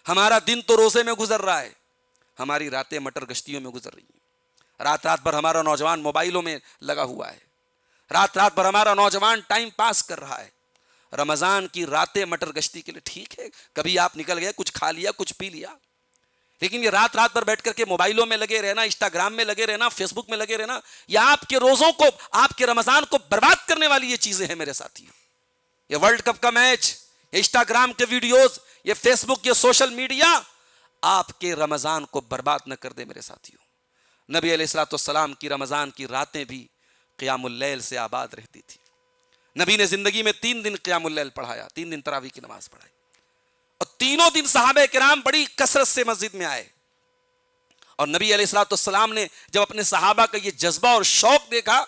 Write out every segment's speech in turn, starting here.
ہمارا دن تو روزے میں گزر رہا ہے، ہماری راتیں مٹر گشتیوں میں گزر رہی ہیں، رات رات بھر ہمارا نوجوان موبائلوں میں لگا ہوا ہے، رات رات بھر ہمارا نوجوان ٹائم پاس کر رہا ہے۔ رمضان کی راتیں مٹر گشتی کے لیے ٹھیک ہے، کبھی آپ نکل گئے، کچھ کھا لیا، کچھ پی لیا، لیکن یہ رات رات بھر بیٹھ کر کے موبائلوں میں لگے رہنا، انسٹاگرام میں لگے رہنا، فیس بک میں لگے رہنا، یہ آپ کے روزوں کو، آپ کے رمضان کو برباد کرنے والی یہ چیزیں ہیں میرے ساتھی۔ یہ ورلڈ کپ کا میچ، یہ انسٹاگرام کے ویڈیوز، یہ فیس بک، یہ سوشل میڈیا آپ کے رمضان کو برباد نہ کر دے میرے ساتھیوں۔ نبی علیہ الصلوۃ والسلام کی رمضان کی راتیں بھی قیام اللیل سے آباد رہتی تھی۔ نبی نے زندگی میں 3 دن قیام اللیل پڑھایا، 3 دن تراویح کی نماز پڑھائی، اور تینوں دن صحابہ کرام بڑی کثرت سے مسجد میں آئے۔ اور نبی علیہ الصلوۃ والسلام نے جب اپنے صحابہ کا یہ جذبہ اور شوق دیکھا،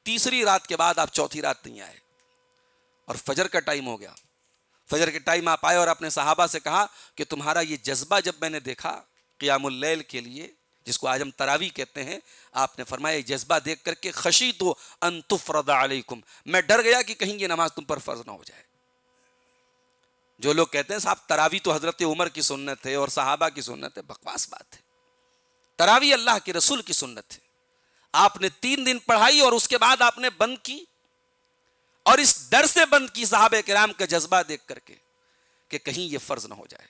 تیسری رات کے بعد آپ چوتھی رات نہیں آئے، اور فجر کا ٹائم ہو گیا۔ فجر کے ٹائم آپ آئے اور اپنے صحابہ سے کہا کہ تمہارا یہ جذبہ جب میں نے دیکھا قیام اللیل کے لیے، جس کو آج ہم تراویح کہتے ہیں، آپ نے فرمایا یہ جذبہ دیکھ کر کے خشیت ان تفرض علیکم، میں ڈر گیا کہ کہیں یہ نماز تم پر فرض نہ ہو جائے۔ جو لوگ کہتے ہیں صاحب تراویح تو حضرت عمر کی سنت ہے اور صحابہ کی سنت ہے، بکواس بات ہے۔ تراویح اللہ کے رسول کی سنت ہے، آپ نے 3 دن پڑھائی اور اس کے بعد آپ نے بند کی، اور اس ڈر سے بند کی صحابہ کرام کا جذبہ دیکھ کر کے کہ کہیں یہ فرض نہ ہو جائے۔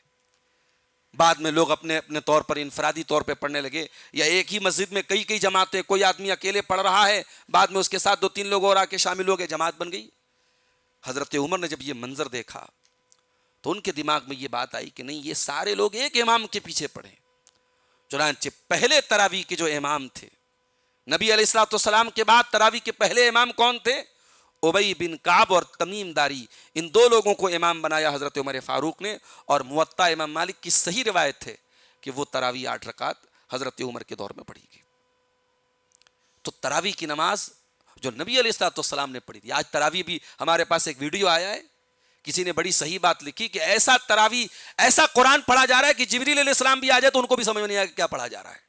بعد میں لوگ اپنے اپنے طور پر انفرادی طور پہ پڑھنے لگے، یا ایک ہی مسجد میں کئی جماعتیں، کوئی آدمی اکیلے پڑھ رہا ہے، بعد میں اس کے ساتھ 2-3 لوگ اور آ کے شامل ہو گئے، جماعت بن گئی۔ حضرت عمر نے جب یہ منظر دیکھا تو ان کے دماغ میں یہ بات آئی کہ نہیں، یہ سارے لوگ ایک امام کے پیچھے پڑھیں۔ چنانچہ پہلے تراویح کے جو امام تھے، نبی علیہ الصلوۃ والسلام کے بعد تراویح کے پہلے امام کون تھے؟ ابی بن کعب اور تمیم داری، ان 2 لوگوں کو امام بنایا حضرت عمر فاروق نے، اور موطا امام مالک کی صحیح روایت ہے کہ وہ تراویح 8 رکعت حضرت عمر کے دور میں پڑھی گئی۔ تو تراویح کی نماز جو نبی علیہ الصلوۃ والسلام نے پڑھی تھی، آج تراویح بھی ہمارے پاس ایک ویڈیو آیا ہے، کسی نے بڑی صحیح بات لکھی کہ ایسا تراویح، ایسا قرآن پڑھا جا رہا ہے کہ جبریل علیہ السلام بھی آ جائے تو ان کو بھی سمجھ نہیں آئے کہ کیا پڑھا جا رہا ہے۔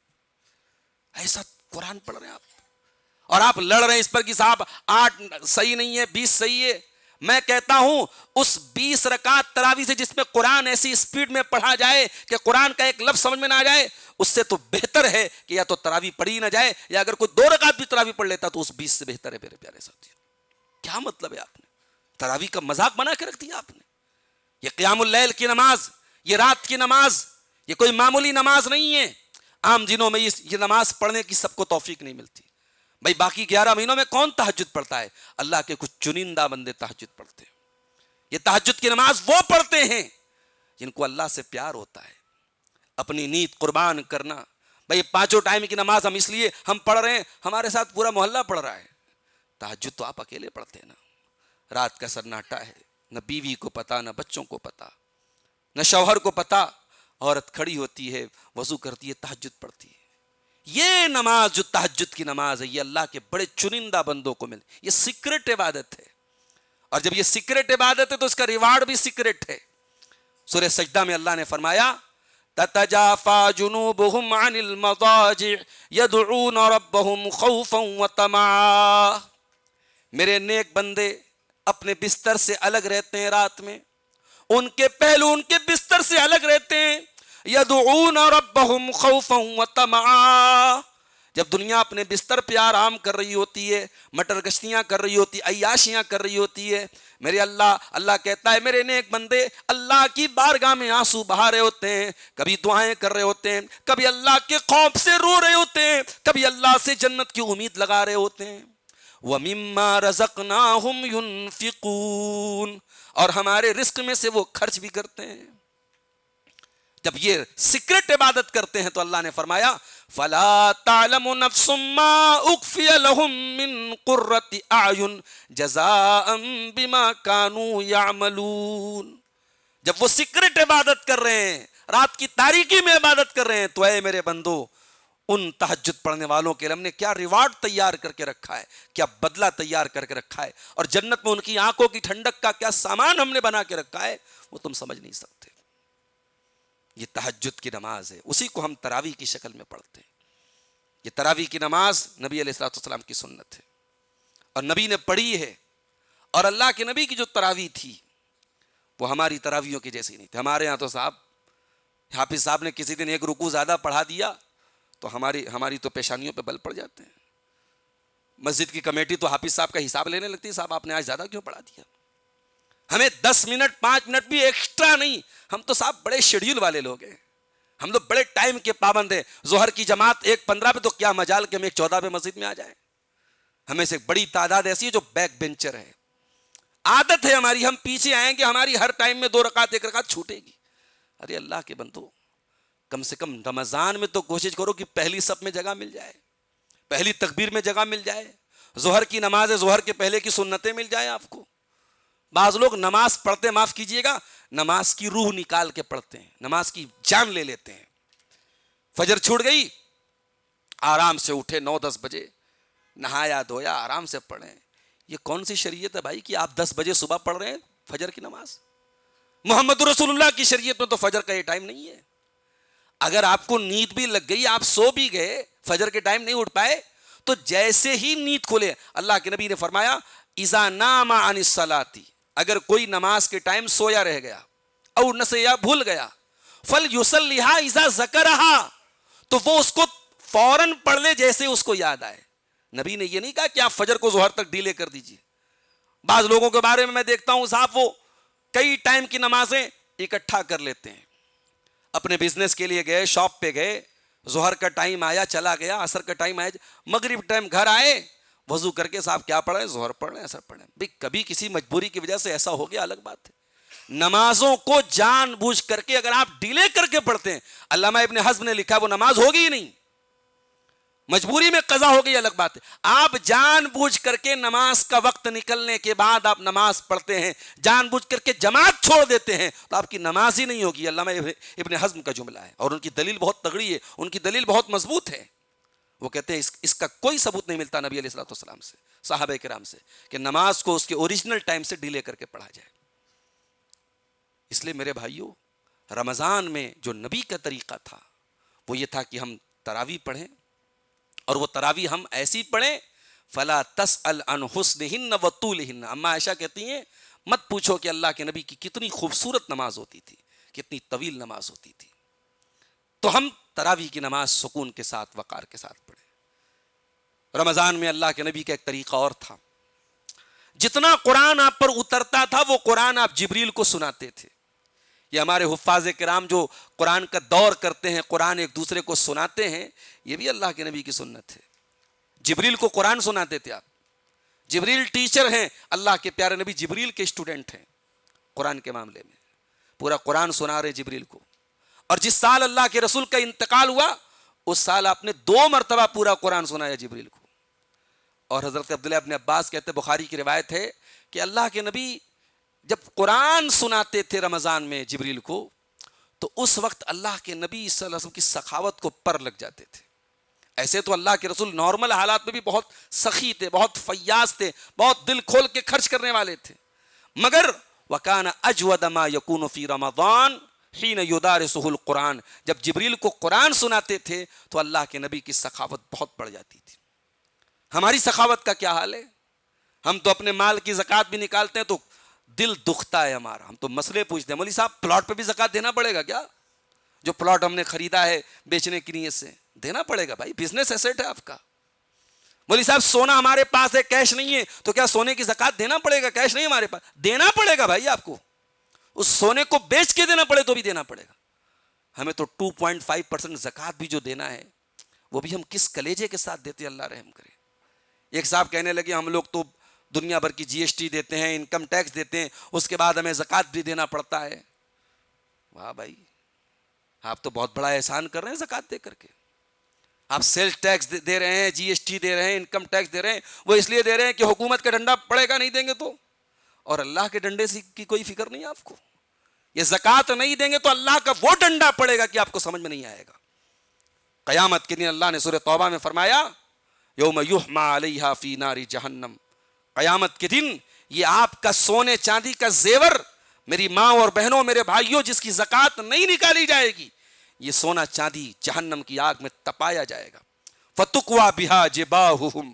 ایسا قرآن پڑھ رہے ہیں آپ، اور آپ لڑ رہے ہیں اس پر کہ صاحب 8 صحیح نہیں ہے، 20 صحیح ہے۔ میں کہتا ہوں اس 20 رکعت تراویح سے جس میں قرآن ایسی سپیڈ میں پڑھا جائے کہ قرآن کا ایک لفظ سمجھ میں نہ آ جائے، اس سے تو بہتر ہے کہ یا تو تراویح پڑھی نہ جائے، یا اگر کوئی 2 رکعت بھی تراویح پڑھ لیتا تو اس 20 سے بہتر ہے میرے پیارے ساتھی۔ کیا مطلب ہے؟ آپ نے تراویح کا مذاق بنا کے رکھ دیا آپ نے۔ یہ قیام اللیل کی نماز، یہ رات کی نماز، یہ کوئی معمولی نماز نہیں ہے۔ عام دنوں میں یہ نماز پڑھنے کی سب کو توفیق نہیں ملتی۔ بھائی باقی 11 مہینوں میں کون تہجد پڑھتا ہے؟ اللہ کے کچھ چنندہ بندے تہجد پڑھتے ہیں۔ یہ تہجد کی نماز وہ پڑھتے ہیں جن کو اللہ سے پیار ہوتا ہے، اپنی نیند قربان کرنا۔ بھائی 5 ٹائم کی نماز ہم اس لیے ہم پڑھ رہے ہیں، ہمارے ساتھ پورا محلہ پڑھ رہا ہے۔ تہجد تو آپ اکیلے پڑھتے ہیں نا، رات کا سناٹا ہے، نہ بیوی کو پتا، نہ بچوں کو پتا، نہ شوہر کو پتا، عورت کھڑی ہوتی ہے، وضو کرتی ہے، تہجد پڑھتی ہے۔ یہ نماز جو تہجد کی نماز ہے، یہ اللہ کے بڑے چنندہ بندوں کو ملے، یہ سیکرٹ عبادت ہے، اور جب یہ سیکرٹ عبادت ہے تو اس کا ریوارڈ بھی سیکرٹ ہے۔ سورہ سجدہ میں اللہ نے فرمایا تتجافى جنوبهم عن المضاجع يدعون ربهم خوفا وطمعا، میرے نیک بندے اپنے بستر سے الگ رہتے ہیں، رات میں ان کے پہلو ان کے بستر سے الگ رہتے ہیں، یدعون ربهم خوفا وطمعا۔ جب دنیا اپنے بستر پہ آرام کر رہی ہوتی ہے، مٹر گشتیاں کر رہی ہوتی، عیاشیاں کر رہی ہوتی ہے، میرے اللہ کہتا ہے میرے نیک بندے اللہ کی بارگاہ میں آنسو بہا رہے ہوتے ہیں، کبھی دعائیں کر رہے ہوتے ہیں، کبھی اللہ کے خوف سے رو رہے ہوتے ہیں، کبھی اللہ سے جنت کی امید لگا رہے ہوتے ہیں۔ وَمِمَّا رَزَقْنَاهُمْ يُنْفِقُونَ، اور ہمارے رزق میں سے وہ خرچ بھی کرتے ہیں۔ جب یہ سیکرٹ عبادت کرتے ہیں تو اللہ نے فرمایا فَلَا تَعْلَمُ نَفْسٌ مَّا أُخْفِيَ لَهُم مِّن قُرَّةِ أَعْيُنٍ جَزَاءً بِمَا كَانُوا يَعْمَلُونَ۔ جب وہ سیکرٹ عبادت کر رہے ہیں، رات کی تاریکی میں عبادت کر رہے ہیں، تو اے میرے بندو، ان تہجد پڑھنے والوں کے لیے ہم نے کیا ریوارڈ تیار کر کے رکھا ہے، کیا بدلہ تیار کر کے رکھا ہے، اور جنت میں ان کی آنکھوں کی ٹھنڈک کا کیا سامان ہم نے بنا کے رکھا ہے، وہ تم سمجھ نہیں سکتے۔ یہ تہجد کی نماز ہے، اسی کو ہم تراویح کی شکل میں پڑھتے ہیں۔ یہ تراویح کی نماز نبی علیہ الصلوۃ والسلام کی سنت ہے، اور نبی نے پڑھی ہے، اور اللہ کے نبی کی جو تراویح تھی وہ ہماری تراویحوں کی جیسی نہیں تھی۔ ہمارے ہاں تو صاحب حافظ صاحب نے کسی دن ایک رکوع زیادہ پڑھا دیا تو ہماری تو پیشانیوں پہ بل پڑ جاتے ہیں. مسجد کی کمیٹی تو حافظ صاحب کا حساب لینے لگتی ہے, صاحب آپ نے آج زیادہ کیوں پڑھا دیا. ہمیں 10 منٹ 5 منٹ بھی ایکسٹرا نہیں, ہم تو صاحب بڑے شیڈیول والے لوگ ہیں, ہم لوگ بڑے ٹائم کے پابند ہیں. ظہر کی جماعت 1:15 پہ, تو کیا مجال کہ ہم 1:14 پہ مسجد میں آ جائیں. ہمیں سے بڑی تعداد ایسی ہے جو بیک بینچر ہے. عادت ہے ہماری, ہم پیچھے آئیں گے, ہماری ہر ٹائم میں 2 رکعت 1 رکعت چھوٹے گی. ارے اللہ کے بندو, کم سے کم رمضان میں تو کوشش کرو کہ پہلی صف میں جگہ مل جائے, پہلی تکبیر میں جگہ مل جائے, ظہر کی نماز ظہر کے پہلے کی سنتیں مل جائیں آپ کو. بعض لوگ نماز پڑھتے, معاف کیجئے گا, نماز کی روح نکال کے پڑھتے ہیں, نماز کی جان لے لیتے ہیں. فجر چھوٹ گئی, آرام سے اٹھے 9-10 بجے, نہایا دھویا, آرام سے پڑھیں. یہ کون سی شریعت ہے بھائی کہ آپ 10 بجے صبح پڑھ رہے ہیں فجر کی نماز؟ محمد رسول اللہ کی شریعت میں تو فجر کا یہ ٹائم نہیں ہے. اگر آپ کو نیند بھی لگ گئی, آپ سو بھی گئے, فجر کے ٹائم نہیں اٹھ پائے, تو جیسے ہی نیند کھلے, اللہ کے نبی نے فرمایا اذا نام عن الصلاۃ, اگر کوئی نماز کے ٹائم سویا رہ گیا اور نسیا بھول گیا, فلیصلیھا اذا ذکرھا, تو وہ اس کو فوراً پڑھ لے جیسے اس کو یاد آئے. نبی نے یہ نہیں کہا کہ آپ فجر کو ظہر تک ڈیلے کر دیجئے. بعض لوگوں کے بارے میں دیکھتا ہوں صاحب, وہ کئی ٹائم کی نمازیں اکٹھا کر لیتے ہیں. اپنے بزنس کے لیے گئے, شاپ پہ گئے, ظہر کا ٹائم آیا چلا گیا, عصر کا ٹائم آیا, مغرب ٹائم گھر آئے, وضو کر کے صاحب کیا پڑھیں, ظہر پڑھ لیں, عصر پڑھ لیں. بھئی کبھی کسی مجبوری کی وجہ سے ایسا ہو گیا الگ بات ہے. نمازوں کو جان بوجھ کر کے اگر آپ ڈیلے کر کے پڑھتے ہیں, علامہ ابن حزم نے لکھا وہ نماز ہوگی ہی نہیں. مجبوری میں قضا ہو گئی الگ بات ہے. آپ جان بوجھ کر کے نماز کا وقت نکلنے کے بعد آپ نماز پڑھتے ہیں, جان بوجھ کر کے جماعت چھوڑ دیتے ہیں, تو آپ کی نماز ہی نہیں ہوگی. علامہ ابن حزم کا جملہ ہے, اور ان کی دلیل بہت تگڑی ہے, ان کی دلیل بہت مضبوط ہے. وہ کہتے ہیں اس کا کوئی ثبوت نہیں ملتا نبی علیہ الصلوۃ والسلام سے, صحابہ کرام سے, کہ نماز کو اس کے اوریجنل ٹائم سے ڈیلے کر کے پڑھا جائے. اس لیے میرے بھائیوں, رمضان میں جو نبی کا طریقہ تھا وہ یہ تھا کہ ہم تراویح پڑھیں, اور وہ تراویح ہم ایسی پڑھیں فلا تسأل عن حسنہن وطولہن. اما عائشہ کہتی ہیں مت پوچھو کہ اللہ کے نبی کی کتنی خوبصورت نماز ہوتی تھی, کتنی طویل نماز ہوتی تھی. تو ہم تراویح کی نماز سکون کے ساتھ, وقار کے ساتھ پڑھیں. رمضان میں اللہ کے نبی کا ایک طریقہ اور تھا, جتنا قرآن آپ پر اترتا تھا وہ قرآن آپ جبریل کو سناتے تھے. یہ ہمارے حفاظ کرام جو قرآن کا دور کرتے ہیں, قرآن ایک دوسرے کو سناتے ہیں, یہ بھی اللہ کے نبی کی سنت ہے. جبریل کو قرآن سناتے تھے آپ. جبریل ٹیچر ہیں, اللہ کے پیارے نبی جبریل کے اسٹوڈنٹ ہیں قرآن کے معاملے میں. پورا قرآن سنا رہے جبریل کو. اور جس سال اللہ کے رسول کا انتقال ہوا اس سال آپ نے 2 مرتبہ پورا قرآن سنایا جبریل کو. اور حضرت عبداللہ ابن عباس کہتے, بخاری کی روایت ہے کہ اللہ کے نبی جب قرآن سناتے تھے رمضان میں جبریل کو, تو اس وقت اللہ کے نبی صلی اللہ علیہ وسلم کی سخاوت کو پر لگ جاتے تھے. ایسے تو اللہ کے رسول نارمل حالات میں بھی بہت سخی تھے, بہت فیاض تھے, بہت دل کھول کے خرچ کرنے والے تھے, مگر وَكَانَ أَجْوَدَ مَا يَكُونُ فِي رَمَضَانَ حِينَ يُدَارِسُهُ الْقُرْآنَ. جب جبریل کو قرآن سناتے تھے تو اللہ کے نبی کی سخاوت بہت بڑھ جاتی تھی. ہماری سخاوت کا کیا حال ہے؟ ہم تو اپنے مال کی زکوٰۃ بھی نکالتے ہیں تو دل دکھتا ہے ہمارا. ہم تو مسئلے پوچھتے ہیں, مولوی صاحب پلاٹ پہ بھی زکوٰۃ دینا پڑے گا کیا؟ جو پلاٹ ہم نے خریدا ہے بیچنے کی نیت سے, دینا پڑے گا بھائی, بزنس ایسٹ ہے آپ کا. مولوی صاحب سونا ہمارے پاس ہے, کیش نہیں ہے, تو کیا سونے کی زکوٰۃ دینا پڑے گا؟ کیش نہیں ہمارے پاس, دینا پڑے گا بھائی آپ کو. اس سونے کو بیچ کے دینا پڑے تو بھی دینا پڑے گا. ہمیں تو 2.5% زکوٰۃ بھی جو دینا ہے وہ بھی ہم کس کلیجے کے ساتھ دیتے, اللہ رحم کرے. ایک صاحب کہنے لگے ہم لوگ تو دنیا بھر کی جی ایس ٹی دیتے ہیں, انکم ٹیکس دیتے ہیں, اس کے بعد ہمیں زکوٰۃ بھی دینا پڑتا ہے. واہ بھائی, آپ تو بہت بڑا احسان کر رہے ہیں زکوٰۃ دے کر کے. آپ سیلز ٹیکس دے رہے ہیں, جی ایس ٹی دے رہے ہیں, انکم ٹیکس دے رہے ہیں, وہ اس لیے دے رہے ہیں کہ حکومت کا ڈنڈا پڑے گا نہیں دیں گے تو, اور اللہ کے ڈنڈے سے کی کوئی فکر نہیں آپ کو. یہ زکوٰۃ نہیں دیں گے تو اللہ کا وہ ڈنڈا پڑے گا کہ آپ کو سمجھ میں نہیں آئے گا. قیامت کے دن اللہ نے سورہ توبہ میں فرمایا یوم یحمى علیہا فی نار جہنم. قیامت کے دن یہ آپ کا سونے چاندی کا زیور, میری ماں اور بہنوں, میرے بھائیوں, جس کی زکوٰۃ نہیں نکالی جائے گی, یہ سونا چاندی جہنم کی آگ میں تپایا جائے گا. فَتُقْوَى بِهَا جِبَاهُهُمْ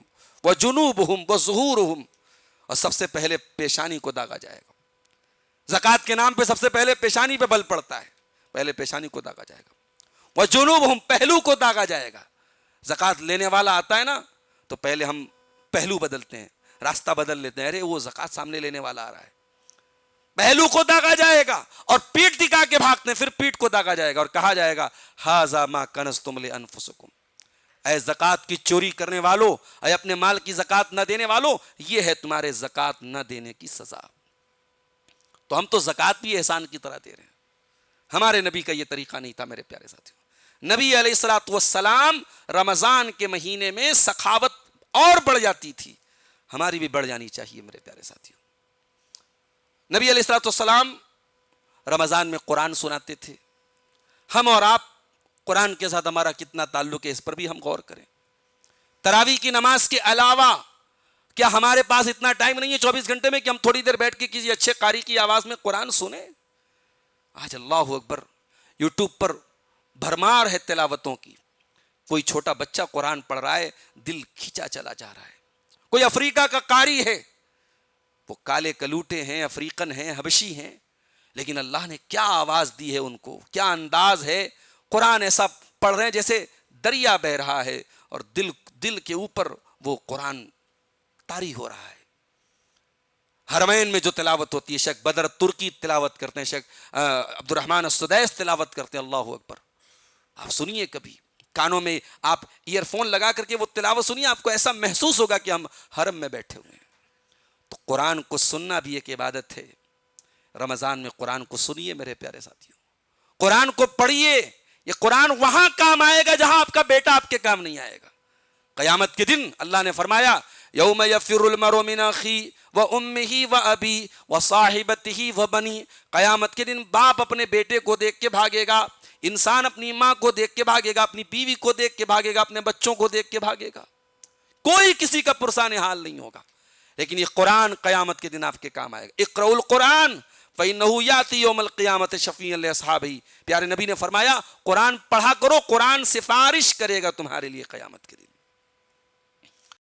وَجُنُوبُهُمْ وَظُهُورُهُمْ. اور سب سے پہلے پیشانی کو داغا جائے گا. زکوٰۃ کے نام پہ سب سے پہلے پیشانی پہ بل پڑتا ہے. پہلے پیشانی کو داغا جائے گا، وجنوبہم پہلو کو داغا جائے گا. زکوٰۃ لینے والا آتا ہے نا تو پہلے ہم پہلو بدلتے ہیں، راستہ بدل لیتے ہیں، ارے وہ زکوٰۃ سامنے لینے والا آ رہا ہے. پہلو کو داغا جائے گا اور پیٹ دکھا کے بھاگتے ہیں، پھر پیٹ کو داغا جائے گا اور کہا جائے گا ھذا ما کنزتم لانفسکم، اے زکوٰۃ کی چوری کرنے والو، اے اپنے مال کی زکوٰۃ نہ دینے والو، یہ ہے تمہارے زکوٰۃ نہ دینے کی سزا. تو ہم تو زکوٰۃ بھی احسان کی طرح دے رہے ہیں. ہمارے نبی کا یہ طریقہ نہیں تھا میرے پیارے ساتھیوں. نبی علیہ الصلوۃ والسلام رمضان کے مہینے میں سخاوت اور بڑھ جاتی تھی، ہماری بھی بڑھ جانی چاہیے میرے پیارے ساتھیوں. نبی علیہ الصلوۃ والسلام رمضان میں قرآن سناتے تھے. ہم اور آپ قرآن کے ساتھ ہمارا کتنا تعلق ہے اس پر بھی ہم غور کریں. تراویح کی نماز کے علاوہ کیا ہمارے پاس اتنا ٹائم نہیں ہے 24 گھنٹے میں کہ ہم تھوڑی دیر بیٹھ کے کسی اچھے قاری کی آواز میں قرآن سنیں؟ آج اللہ اکبر یوٹیوب پر بھرمار ہے تلاوتوں کی. کوئی چھوٹا بچہ قرآن پڑھ رہا ہے، دل کھینچا چلا جا رہا ہے. کوئی افریقہ کا قاری ہے، وہ کالے کلوٹے ہیں، افریقن ہیں، حبشی ہیں، لیکن اللہ نے کیا آواز دی ہے ان کو، کیا انداز ہے. قرآن ایسا پڑھ رہے ہیں جیسے دریا بہ رہا ہے اور دل کے اوپر وہ قرآن طاری ہو رہا ہے. حرمین میں جو تلاوت ہوتی ہے، شیخ بدر ترکی تلاوت کرتے ہیں، شیخ عبد الرحمن السدیس تلاوت کرتے ہیں. اللہ اکبر. آپ سنیے کبھی کانوں میں آپ ایئر فون لگا کر کے وہ تلاوت سنیے، آپ کو ایسا محسوس ہوگا کہ ہم حرم میں بیٹھے ہوئے ہیں. تو قرآن کو سننا بھی ایک عبادت ہے. رمضان میں قرآن کو سنیے میرے پیارے ساتھیوں، قرآن کو پڑھیے. یہ قرآن وہاں کام آئے گا جہاں آپ کا بیٹا آپ کے کام نہیں آئے گا. قیامت کے دن اللہ نے فرمایا یوم یفر المرء من اخیہ وامہ وابیہ وصاحبتہ وبنیہ. قیامت کے دن باپ اپنے بیٹے کو دیکھ کے بھاگے گا، انسان اپنی ماں کو دیکھ کے بھاگے گا، اپنی بیوی کو دیکھ کے بھاگے گا، اپنے بچوں کو دیکھ کے بھاگے گا. کوئی کسی کا پرسان حال نہیں ہوگا. لیکن یہ قرآن قیامت کے دن آپ کے کام آئے گا. اقرؤ القرآن فإنہ یأتی یوم القیامۃ شفیعا لأصحابہ. پیارے نبی نے فرمایا قرآن پڑھا کرو، قرآن سفارش کرے گا تمہارے لیے قیامت کے دن.